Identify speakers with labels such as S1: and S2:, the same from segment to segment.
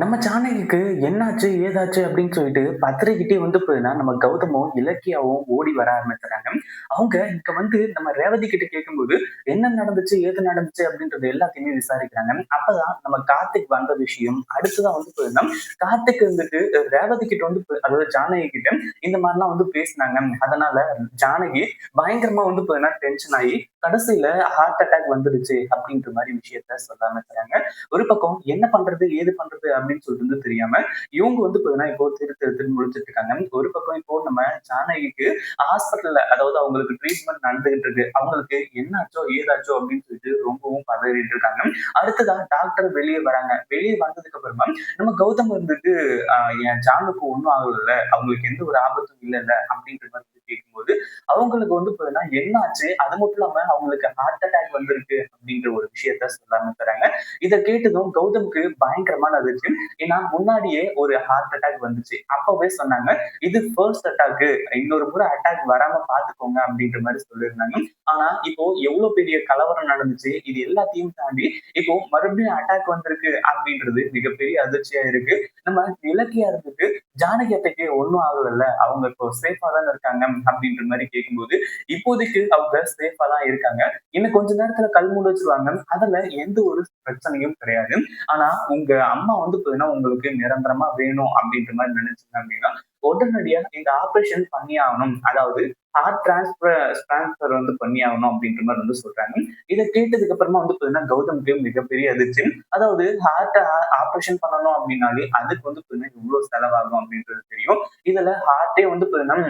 S1: நம்ம ஜானகிக்கு என்னாச்சு, ஏதாச்சு அப்படின்னு சொல்லிட்டு பத்திரிக்கிட்டே வந்து போதுன்னா, நம்ம கௌதமும், இலக்கியாவும் ஓடி வர ஆரம்பிச்சுறாங்க. அவங்க இங்க வந்து நம்ம ரேவதி கிட்ட கேட்கும்போது, என்ன நடந்துச்சு, ஏது நடந்துச்சு அப்படின்றது எல்லாத்தையுமே விசாரிக்கிறாங்க. அப்பதான் நம்ம கார்த்திக் வந்த விஷயம், அடுத்ததா வந்து போதுன்னா, கார்த்திக் வந்துட்டு ரேவதி கிட்ட வந்து அதாவது ஜானகி கிட்ட இந்த மாதிரிலாம் வந்து பேசினாங்க. அதனால ஜானகி பயங்கரமா வந்து போதுன்னா டென்ஷன் ஆகி, கடைசியில ஹார்ட் அட்டாக் வந்துடுச்சு அப்படின்ற மாதிரி விஷயத்த சொல்ல ஆரம்பிக்கிறாங்க. ஒரு பக்கம் என்ன பண்றது, ஏது பண்றது அப்படின்னு சொல்லிட்டு வந்து தெரியாம, இவங்க வந்து பாத்தீங்கன்னா இப்போ திரு திரு திருன்னு முழிச்சுட்டு இருக்காங்க. ஒரு பக்கம் இப்போ நம்ம ஜானகிக்கு ஹாஸ்பிட்டல்ல அதாவது அவங்களுக்கு ட்ரீட்மெண்ட் நடந்துகிட்டு இருக்கு. அவங்களுக்கு என்னாச்சோ, ஏதாச்சோ அப்படின்னு சொல்லிட்டு ரொம்பவும் பதறிட்டு இருக்காங்க. அடுத்ததா டாக்டர் வெளிய வராங்க. வெளிய வந்ததுக்கு அப்புறமா நம்ம கௌதம் வந்துட்டு என் ஜானுக்கு ஒண்ணும் ஆகலல்ல, அவங்களுக்கு எந்த ஒரு ஆபத்தும் இல்லல்ல அப்படின்ற மாதிரி வந்து கேட்கும்போது, அவங்களுக்கு வந்து பாத்தீங்கன்னா என்னாச்சு, அது மட்டும் இல்லாம அவங்களுக்கு ஹார்ட் அட்டாக் வந்திருக்கு அப்படின்ற ஒரு விஷயத்த சொல்லாம தராங்க. இத கேட்டதும் கௌதம்க்கு பயங்கரமான அதிர்ச்சி. ஏன்னா முன்னாடியே ஒரு ஹார்ட் அட்டாக் வந்துச்சு. அப்பவே சொன்னாங்க, இது ஃபர்ஸ்ட் அட்டாக்கு. இன்னொரு முறை அட்டாக் வராம பார்த்துக்கோங்க அப்படின்ற மாரி சொல்லியிருந்தாங்க. ஆனா இப்போ எவ்வளவு பெரிய கலவரம் நடந்துச்சு. இது எல்லாத்தையும் தாண்டி இப்போ மறுபடியும் அட்டாக் வந்திருக்கு அப்படின்றது மிகப்பெரிய அதிர்ச்சியா இருக்கு. நம்ம இலக்கியா இருந்துட்டு ஜானகி அத்தைக்கு ஒண்ணும் ஆகலல்ல. அவங்க இப்போ சேஃபா தானே இருக்காங்க அப்படின்ற மாரி கேட்கும்போது, இப்போதைக்கு அவங்க சேஃபா தான் இருக்காங்க. இன்னும் கொஞ்ச நேரத்துல கண் மூடி வச்சுருவாங்க. அதுல எந்த ஒரு பிரச்சனையும் கிடையாது. ஆனா உங்க அம்மா வந்து பாத்தீங்கன்னா உங்களுக்கு நிரந்தரமா வேணும் அப்படின்ற மாதிரி நினைச்சீங்க அப்படின்னா, உடனடியா இந்த ஆபரேஷன் பண்ணியே ஆகணும். அதாவது ஹார்ட் டிரான்ஸ்பர் வந்து பண்ணி ஆகணும் அப்படின்ற மாதிரி வந்து சொல்றாங்க. இத கேட்டதுக்கு அப்புறமா வந்து பாத்தீங்கன்னா கௌதம்க்கு மிகப்பெரிய அதிர்ச்சி. அதாவது ஹார்ட்ட ஆபரேஷன் பண்ணணும் அப்படின்னாலே அதுக்கு வந்து பாத்தீங்கன்னா இவ்வளவு செலவாகும் அப்படின்றது தெரியும். இதுல ஹார்ட்டே வந்து பாத்தீங்கன்னா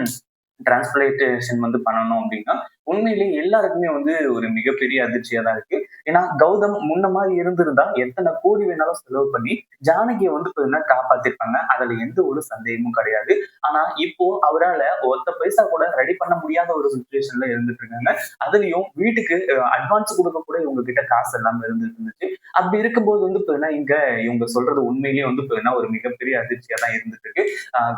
S1: டிரான்ஸ்பிளேஷன் வந்து பண்ணணும் அப்படின்னா உண்மையிலேயே எல்லாருக்குமே வந்து ஒரு மிகப்பெரிய அதிர்ச்சியா தான் இருக்கு. ஏன்னா கௌதம் முன்ன மாதிரி இருந்திருந்தா எத்தனை கோடி வேணாலும் செலவு பண்ணி ஜானகியை வந்து பாத்தீங்கன்னா காப்பாத்திருப்பாங்க. அதுல எந்த ஒரு சந்தேகமும் கிடையாது. ஆனா இப்போ அவரால ஒத்த பைசா கூட ரெடி பண்ண முடியாத ஒரு சுச்சுவேஷன்ல இருந்துட்டு இருக்காங்க. அதுலயும் வீட்டுக்கு அட்வான்ஸ் கொடுக்க கூட இவங்க கிட்ட காசு இல்லாம இருந்துட்டு இருந்துச்சு. அப்படி இருக்கும்போது வந்து பாத்தீங்கன்னா இங்க இவங்க சொல்றது உண்மையிலேயே வந்து பாத்தீங்கன்னா ஒரு மிகப்பெரிய அதிர்ச்சியா தான் இருந்துட்டு இருக்கு.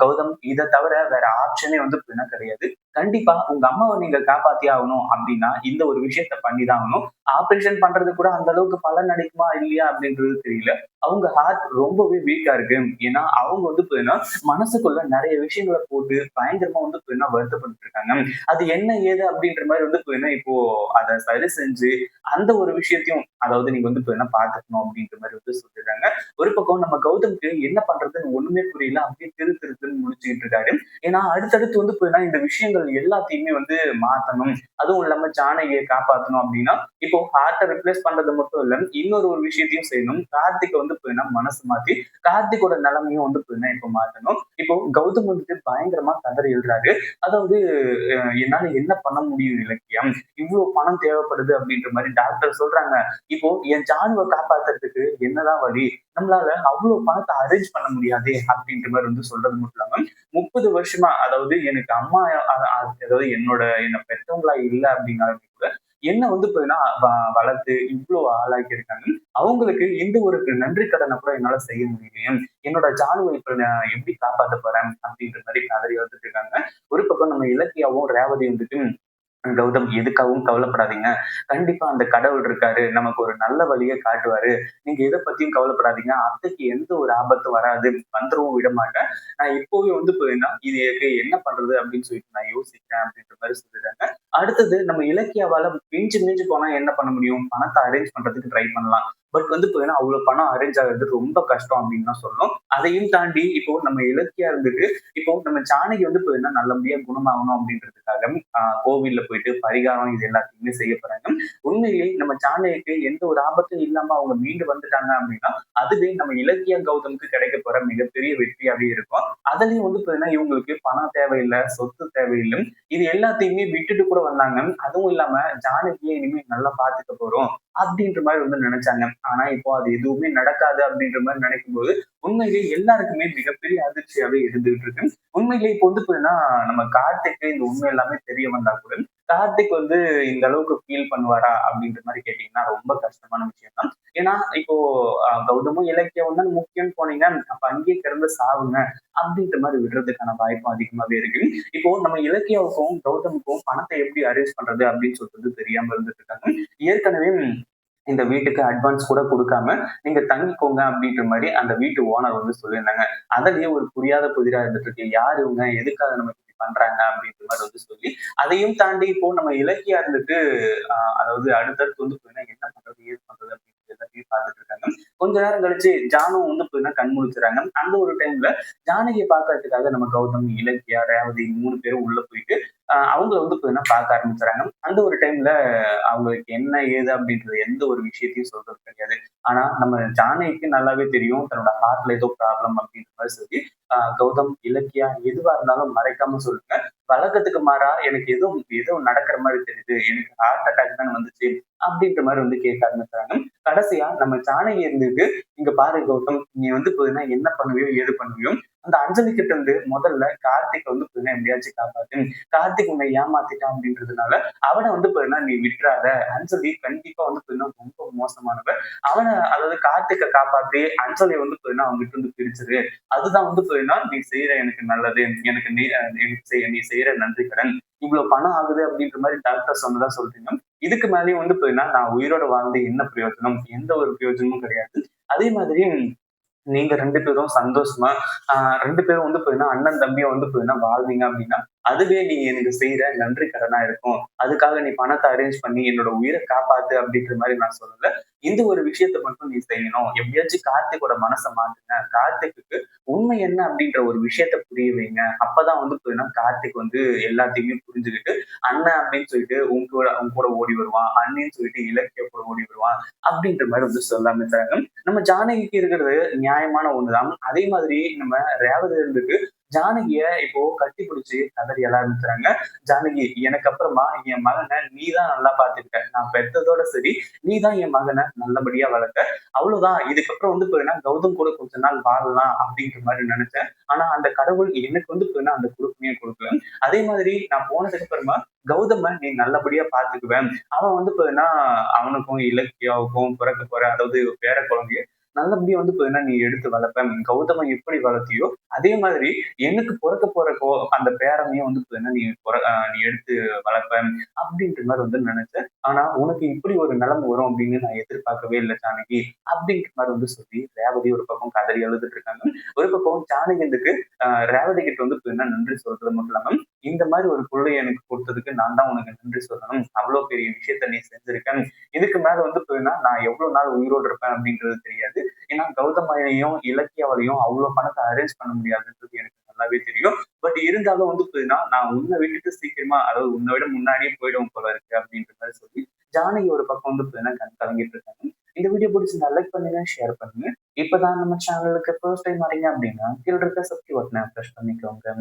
S1: கௌதம் இதை தவிர வேற ஆப்ஷனே வந்து பாத்தீங்கன்னா கிடையாது. கண்டிப்பா உங்க அம்மாவை நீங்க காப்பாத்தியே ஆகணும் அப்படின்னா இந்த ஒரு விஷயத்த பண்ணிதான் ஆகணும். ஆபரேஷன் பண்றது கூட அந்த அளவுக்கு பலன் அளிக்குமா இல்லையா அப்படின்றது தெரியல. அவங்க ஹார்ட் ரொம்பவே வீக்கா இருக்கு. ஏன்னா அவங்க வந்து பாத்தீங்கன்னா மனசுக்குள்ள நிறைய விஷயங்களை போட்டு பயங்கரமா வந்து பாத்தீங்கன்னா வருத்தப்பட்டு இருக்காங்க. அது என்ன ஏது அப்படின்ற மாதிரி வந்து பாத்தீங்கன்னா இப்போ அதை சரி செஞ்சு அந்த ஒரு விஷயத்தையும் அதாவது நீங்க வந்து பாத்தீங்கன்னா பாத்துக்கணும் அப்படின்ற மாதிரி வந்து சொல்லிடுறாங்க. ஒரு பக்கம் நம்ம கௌதம்க்கு என்ன பண்றதுன்னு ஒண்ணுமே புரியல. அப்படியே திரு திரு திருன்னு முழிச்சுக்கிட்டு இருக்காரு. ஏன்னா அடுத்தடுத்து வந்து பாத்தீங்கன்னா இந்த விஷயங்கள் எல்லாத்தையுமே வந்து மாத்தணும். அதுவும் இல்லாம ஜானகியை காப்பாத்தணும் அப்படின்னா இப்போ ஹார்ட்டை ரிப்ளேஸ் பண்றது மட்டும் இல்ல, இன்னொரு ஒரு விஷயத்தையும் செய்யணும். கார்த்திக் வந்து பாத்தீங்கன்னா மனசு மாத்தி கார்த்திகோட நிலைமையும் வந்து பாத்தீங்கன்னா இப்போ மாத்தணும். இப்போ கௌதம் வந்துட்டு பயங்கரமா கதறி எழுறாரு. அதாவது என்னால என்ன பண்ண முடியும் இலக்கியம், இவ்வளவு பணம் தேவைப்படுது அப்படின்ற மாதிரி டாக்டர் சொல்றாங்க. இப்போ என் ஜானுவை காப்பாத்துறதுக்கு என்னதான் வழி, நம்மளால அவ்வளவு பணத்தை அரேஞ்ச் பண்ண முடியாதே அப்படின்ற மாதிரி வந்து சொல்றது மட்டும் இல்லாம 30 வருஷமா அதாவது எனக்கு அம்மா அதாவது என்ன பெற்றவங்களா இல்ல அப்படின்னாலுமே கூட என்ன வந்து பாத்தீங்கன்னா வளர்த்து இவ்வளவு ஆளாக்கி இருக்காங்க. அவங்களுக்கு இந்த ஒரு நன்றி கடனை கூட என்னால செய்ய முடியலையே. என்னோட ஜானுவை இப்ப நான் எப்படி காப்பாத்த போறேன் அப்படின்ற மாதிரி கதறி வந்துட்டு இருக்காங்க. ஒரு பக்கம் நம்ம இலக்கியாவும் ரேவதி வந்துட்டு கௌதம் எதுக்காகவும் கவலைப்படாதீங்க. கண்டிப்பா அந்த கடவுள் இருக்காரு. நமக்கு ஒரு நல்ல வழிய காட்டுவாரு. நீங்க எத பத்தியும் கவலைப்படாதீங்க. அத்தைக்கு எந்த ஒரு ஆபத்தும் வராது. வந்துரவும் விடமாட்டேன். நான் இப்பவே வந்து பாத்தீங்கன்னா, இதுக்கு என்ன பண்றது அப்படின்னு சொல்லிட்டு நான் யோசிக்கிறேன் அப்படின்ற மாரி சொல்லிடுறாங்க. அடுத்தது நம்ம இலக்கியாவால மிஞ்சி மிஞ்சி போனா என்ன பண்ண முடியும்? பணத்த அரேஞ்ச் பண்றதுக்கு ட்ரை பண்ணலாம். பட் வந்து பாத்தீங்கன்னா, அவ்வளவு பணம் அரேஞ்ச் ஆகுறது ரொம்ப கஷ்டம் அப்படின்னு தான் சொல்லணும். அதையும் தாண்டி இப்போ நம்ம இலக்கியா இருந்துட்டு, இப்போ நம்ம ஜானகி வந்து பாத்தீங்கன்னா நல்லபடியா குணமாகணும் அப்படின்றதுக்காக கோவில்ல போயிட்டு பரிகாரம் இது எல்லாத்தையுமே செய்ய போறாங்க. உண்மையிலேயே நம்ம ஜானகிக்கு எந்த ஒரு ஆபத்தும் இல்லாம அவங்க மீண்டு வந்துட்டாங்க அப்படின்னா, அதுவே நம்ம இலக்கிய கௌதமுக்கு கிடைக்க போற மிகப்பெரிய வெற்றியாவே இருக்கும். அதுலயும் வந்து பாத்தீங்கன்னா இவங்களுக்கு பணம் தேவையில்ல, சொத்து தேவையில்ல. இது எல்லாத்தையுமே விட்டுட்டு கூட வந்தாங்க. அதுவும் இல்லாம ஜானகியை இனிமே நல்லா பாத்துக்க போறோம் அப்படின்ற மாதிரி வந்து நினைச்சாங்க. ஆனா இப்போ அது எதுவுமே நடக்காது அப்படின்ற மாதிரி நினைக்கும்போது உண்மையிலேயே எல்லாருக்குமே மிகப்பெரிய அதிர்ச்சியாவே இருந்துகிட்டு இருக்கு. உண்மையிலேயே இப்போ வந்து பாத்தீங்கன்னா நம்ம கார்த்திக்கு இந்த உண்மை எல்லாமே தெரிய வந்தா கூட கார்த்திக் வந்து இந்த அளவுக்கு ஃபீல் பண்ணுவாரா அப்படின்ற மாதிரி கேட்டீங்கன்னா ரொம்ப கஷ்டமான விஷயம் தான். ஏன்னா இப்போ கௌதமும் இலக்கியம் தான் முக்கியம்னு போனீங்க அப்ப அங்கேயே கிடந்து சாவுங்க அப்படின்ற மாதிரி விடுறதுக்கான வாய்ப்பும் அதிகமாவே இருக்கு. இப்போ நம்ம இலக்கியாவுக்கும் கௌதமுக்கும் பணத்தை எப்படி அரேஞ்ச் பண்றது அப்படின்னு சொல்றது தெரியாம இருந்துட்டு இருக்காங்க. ஏற்கனவே இந்த வீட்டுக்கு அட்வான்ஸ் கூட குடுக்காம, நீங்க தங்கிக்கோங்க அப்படின்ற மாரி அந்த வீட்டு ஓனர் வந்து சொல்லியிருந்தாங்க. அதிலேயே ஒரு புரியாத புதிரா இருந்துட்டு இருக்கு. யார் இவங்க? எதுக்காக நமக்கு இப்படி பண்றாங்க? அப்படின்ற மாரி வந்து சொல்லி, அதையும் தாண்டி இப்போ நம்ம இலக்கியா இருந்துட்டு, அதாவது அடுத்தடுத்து வந்து பார்த்தீங்கன்னா, என்ன பண்றது? ஏது பண்றது? அப்படின்றது எல்லாத்தையும் பார்த்துட்டு இருக்காங்க. கொஞ்ச நேரம் கழிச்சு ஜானும் வந்து பார்த்தீங்கன்னா கண் முழிச்சுறாங்க. அந்த ஒரு டைம்ல ஜானகிய பார்க்கறதுக்காக நம்ம கௌதம், இலக்கியா, ரேவதி 3 பேரும் உள்ள போயிட்டு, அவங்கள வந்து பார்த்தீங்கன்னா பார்க்க ஆரம்பிச்சுறாங்க. அந்த ஒரு டைம்ல அவங்களுக்கு என்ன ஏது அப்படின்றது எந்த ஒரு விஷயத்தையும் சொல்றது கிடையாது. ஆனா நம்ம ஜானகிக்கு நல்லாவே தெரியும் தன்னோட ஹார்ட்ல ஏதோ ப்ராப்ளம் அப்படின்ற மாதிரி சொல்லி, கௌதம், இலக்கியா எதுவா இருந்தாலும் மறைக்காம சொல்லுங்க. வழக்கத்துக்கு மாறா எனக்கு ஏதோ ஏதோ நடக்கிற மாதிரி தெரியுது. எனக்கு ஹார்ட் அட்டாக் தானே வந்துச்சு அப்படின்ற மாதிரி வந்து கேட்க ஆரம்பிச்சாங்க. கடைசியா நம்ம ஜானகி இருந்துட்டு, இங்க பாரு கௌதம், நீ வந்து பார்த்தீங்கன்னா என்ன பண்ணுவியோ ஏது பண்ணுவியோ அந்த அஞ்சலி கிட்ட இருந்து முதல்ல கார்த்திக் வந்து பார்த்தீங்கன்னா எப்படியாச்சும் காப்பாத்து. கார்த்திக் உன்னை ஏமாத்திட்டான் அப்படின்றதுனால அவன வந்து பார்த்தீங்கன்னா நீ விட்டுறாத. அஞ்சலி கண்டிப்பா வந்து பார்த்தீங்கன்னா ரொம்ப மோசமானவ. அவன அதாவது கார்த்திக்க காப்பாத்தி அஞ்சலிய வந்து பார்த்தீங்கன்னா அவன்கிட்ட இருந்து பிரிச்சிரு. அதுதான் வந்து பார்த்தீங்கன்னா நீ செய்யற எனக்கு நல்லது. எனக்கு நீ நீ செய்யற நன்றி கடன். இவ்வளவு பணம் ஆகுது அப்படின்ற மாதிரி டாக்டர் சொன்னதா சொல்றீங்க. இதுக்கு மேலேயும் வந்து பார்த்தீங்கன்னா நான் உயிரோட வாழ்ந்து என்ன பிரயோஜனம்? எந்த ஒரு பிரயோஜனமும் கிடையாது. அதே மாதிரி நீங்க 2 பேரும் சந்தோஷமா 2 பேரும் வந்து பார்த்தீங்கன்னா, அண்ணன் தம்பியா வந்து பார்த்தீங்கன்னா வாழ்ந்தீங்க அப்படின்னா, அதுவே நீ எனக்கு செய்ற நன்றி கடனா இருக்கும். அதுக்காக நீ பணத்த அரேஞ்ச் பண்ணி என்னோட உயிர காப்பாத்து அப்படின்ற மாரி நான் சொல்லல. இந்த ஒரு விஷயத்த மட்டும் நீ செய்யணும். எப்படியாச்சும் கார்த்திக்கோட மனச மாத்துங்க. கார்த்திக்குக்கு உண்மை என்ன அப்படின்ற ஒரு விஷயத்த புரிய வைங்க. அப்பதான் வந்து பார்த்தீங்கன்னா, கார்த்திக் வந்து எல்லாத்தையுமே புரிஞ்சுகிட்டு, அண்ணன் அப்படின்னு சொல்லிட்டு உன் கூட ஓடி வருவான். அண்ணின்னு சொல்லிட்டு இலக்கிய கூட ஓடி வருவான். அப்படின்ற மாரி வந்து சொல்ல ஆரம்பிச்சாங்க. நம்ம ஜானகிக்கு இருக்கிறது நியாயமான ஒண்ணுதான். அதே மாதிரி நம்ம ரேவதி இருந்துட்டு ஜானகிய இப்போ கட்டிப்பிடிச்சு கதறி எழ ஆரம்பிச்சுறாங்க. ஜானகி எனக்கு அப்புறமா என் மகன நீ தான் நல்லா பார்த்துக்கிட்ட. நான் பெத்ததோட சரி, நீ தான் என் மகன நல்லபடியா வளர்த்த. அவ்வளவுதான். இதுக்கப்புறம் வந்து பார்த்தீங்கன்னா, கௌதம் கூட கொஞ்ச நாள் வாழலாம் அப்படின்ற மாரி நினைச்சேன். ஆனா அந்த கடவுள் எனக்கு வந்து பார்த்தீங்கன்னா, அந்த குடுப்பினைய குடுக்கல. அதே மாதிரி நான் போனதுக்கு அப்புறமா கௌதம நீ நல்லபடியா பார்த்துக்குவ. அவன் வந்து பார்த்தீங்கன்னா, அவனுக்கும் இலக்கியாவுக்கும் பிறக்க போற அதாவது பேர குழந்தைய நல்லபடியா வந்து பார்த்தீங்கன்னா, நீ எடுத்து வளர்ப்ப. கௌதம எப்படி வளர்த்தியோ, அதே மாதிரி எனக்கு பொறக்க போற அந்த பேரனையும் வந்து பார்த்தீங்கன்னா, நீ எடுத்து வளர்ப்ப. அப்படின்ற மாரி வந்து நினைச்சேன். ஆனா உனக்கு இப்படி ஒரு நிலைமை வரும் அப்படின்னு நான் எதிர்பார்க்கவே இல்ல ஜானகி. அப்படின்ற மாரி வந்து சொல்லி ரேவதி ஒரு பக்கம் கதறி அழுதுட்டு இருக்காங்க. ஒரு பக்கம் ஜானகி வந்துட்டு ரேவதி கிட்ட வந்து பார்த்தீங்கன்னா, நன்றி சொல்றது மட்டும் இல்லாம, இந்த மாரி ஒரு புள்ளைய எனக்கு குடுத்ததுக்கு நான் தான் உனக்கு நன்றி சொல்லணும். அவ்வளோ பெரிய விஷயத்த நீ செஞ்சிருக்க. இதுக்கு மேல வந்து பார்த்தீங்கன்னா, நான் எவ்வளவு நாள் உயிரோடு இருப்பேன் அப்படின்றது தெரியாது. ஏன்னா கௌதமையும், இலக்கியாவாலயும் அவ்வளோ பணத்த அரேஞ்ச் பண்ண முடியாதுன்றது எனக்கு நல்லாவே தெரியும். பட் இருந்தாலும் வந்து பார்த்தீங்கன்னா, நான் உன்ன விட்டுட்டு சீக்கிரமா அதாவது உன்ன விட முன்னாடியே போயிடுவேன் போல இருக்கு அப்படின்ற மாரி சொல்லி, ஜானகி ஒரு பக்கம் வந்து பார்த்தீங்கன்னா கண் கலங்கிட்டு இருக்காங்க. இந்த வீடியோ பிடிச்சிருந்தா லைக் பண்ணுங்க, ஷேர் பண்ணுங்க. இப்பதான் நம்ம சேனலுக்கு ஃபர்ஸ்ட் டைம் வரீங்க அப்படின்னா, கீழ இருக்க சப்ஸ்கிரைப் பட்டன பிரஸ் பண்ணிக்கோங்க.